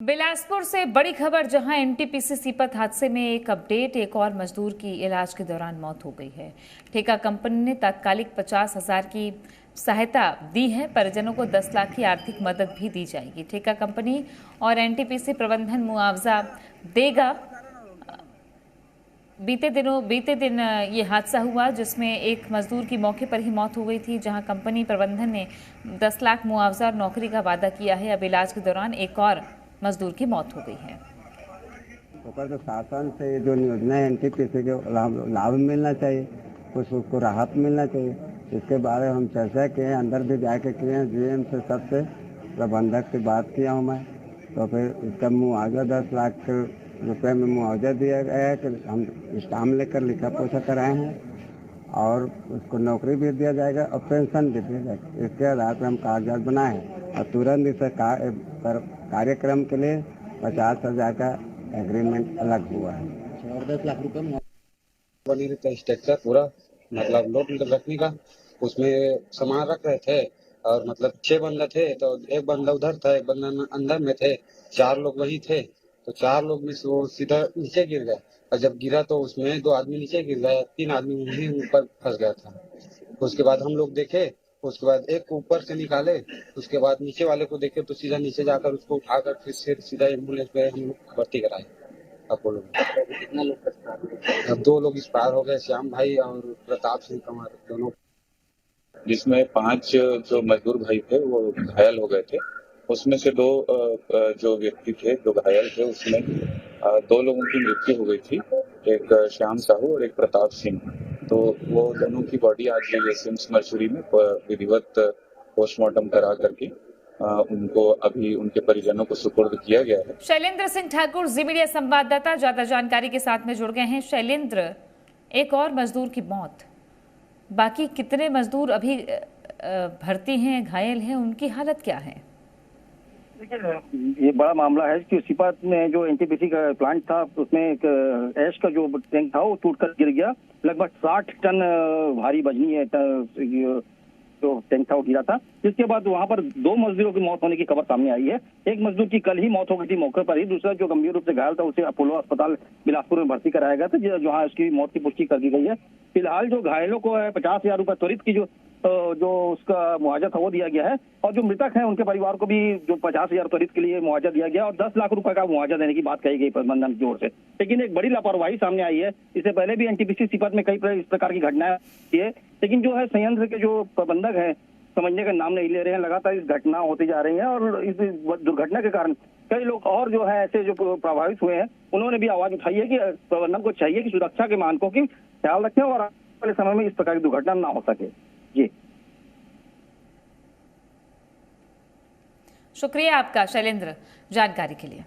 बिलासपुर से बड़ी खबर, जहां एनटीपीसी सीपत हादसे में एक अपडेट, एक और मजदूर की इलाज के दौरान मौत हो गई है। ठेका कंपनी ने तात्कालिक 50,000 की सहायता दी है। परिजनों को 10 लाख की आर्थिक मदद भी दी जाएगी। ठेका कंपनी और एनटीपीसी प्रबंधन मुआवजा देगा। बीते दिन ये हादसा हुआ जिसमें एक मजदूर की मौके पर ही मौत हो गई थी, जहां कंपनी प्रबंधन ने 10 लाख मुआवजा और नौकरी का वादा किया है। अब इलाज के दौरान एक और मजदूर की मौत हो गई है। तो शासन से जो योजना है एनटीपीसी के लाभ मिलना चाहिए, कुछ उसको राहत मिलना चाहिए। इसके बारे में हम चर्चा किए, अंदर भी जाके किए हैं, जीएम से सबसे प्रबंधक से बात किया हूँ मैं। तो फिर इसका मुआवजा 10 लाख रुपए में मुआवजा दिया गया है कि हम स्टाम्प लेकर लिखा पोछा कराए हैं, और उसको नौकरी भी दिया जाएगा और पेंशन भी दिया जाएगा। इसके आधार पर हम कागजात बनाए हैं और तुरंत इस कार्यक्रम के लिए 50,000 का एग्रीमेंट अलग हुआ है और 10 लाख रुपए बनी रहता है स्ट्रक्चर पूरा, मतलब लोड रखने का। उसमें सामान रख रहे थे और मतलब 6 बंदा थे, तो एक बंदा उधर था, एक बंदा अंदर में थे, 4 लोग वही थे। तो 4 लोग में से वो सीधा नीचे गिर गए, और जब गिरा तो उसमें 2 आदमी नीचे गिर गए, 3 आदमी वहीं ऊपर फंस गया था। उसके बाद हम लोग देखे, उसके बाद एक को ऊपर से निकाले, उसके बाद नीचे वाले को देखे तो सीधा नीचे जाकर उसको उठाकर फिर से सीधा एम्बुलेंस पे हम लोग भर्ती कराए अपोलो में। कितना लोग? अब 2 लोग एक्सपायर हो गए, श्याम भाई और प्रताप सिंह कुमार दोनों, जिसमें 5 जो मजदूर भाई थे वो घायल हो गए थे। उसमें से 2 जो व्यक्ति थे जो घायल थे, उसमें 2 लोगों की मृत्यु हो गई थी, एक श्याम साहू और एक प्रताप सिंह। तो वो दोनों की बॉडी आज सिम्स मर्चुरी में विधिवत पोस्टमार्टम करा करके उनको अभी उनके परिजनों को सुपुर्द किया गया है। शैलेंद्र सिंह ठाकुर, जी मीडिया संवाददाता, ज्यादा जानकारी के साथ में जुड़ गए हैं। शैलेंद्र, एक और मजदूर की मौत, बाकी कितने मजदूर अभी भर्ती हैं, घायल हैं, उनकी हालत क्या है? देखिए, ये बड़ा मामला है कि सीपत में जो एनटीपीसी का प्लांट था, उसमें एक ऐश का जो टैंक था वो टूटकर गिर गया। लगभग 60 टन भारी बजनी है जो टैंक था वो गिरा था, जिसके बाद वहां पर 2 मजदूरों की मौत होने की खबर सामने आई है। एक मजदूर की कल ही मौत हो गई थी मौके पर ही, दूसरा जो गंभीर रूप से घायल था उसे अपोलो अस्पताल बिलासपुर में भर्ती कराया गया था, जहां उसकी मौत की पुष्टि कर दी गई है। फिलहाल जो घायलों को है 50,000 रुपए त्वरित की जो उसका मुआवजा था वो दिया गया है, और जो मृतक हैं उनके परिवार को भी जो 50,000 त्वरित के लिए मुआवजा दिया गया और 10 लाख रुपए का मुआवजा देने की बात कही गई प्रबंधन की ओर से। लेकिन एक बड़ी लापरवाही सामने आई है। इससे पहले भी एनटीपीसी सीपत में कई इस प्रकार की घटनाएं हुई है, लेकिन जो है संयंत्र के जो प्रबंधक हैं समझने का नाम नहीं ले रहे हैं। लगातार इस घटना होती जा रही है, और इस दुर्घटना के कारण कई लोग और जो है ऐसे जो प्रभावित हुए हैं, उन्होंने भी आवाज उठाई है कि प्रबंधन को चाहिए कि सुरक्षा के मानकों की ख्याल रखें और आने वाले समय में इस प्रकार की दुर्घटना ना हो सके। जी, शुक्रिया आपका शैलेंद्र जानकारी के लिए।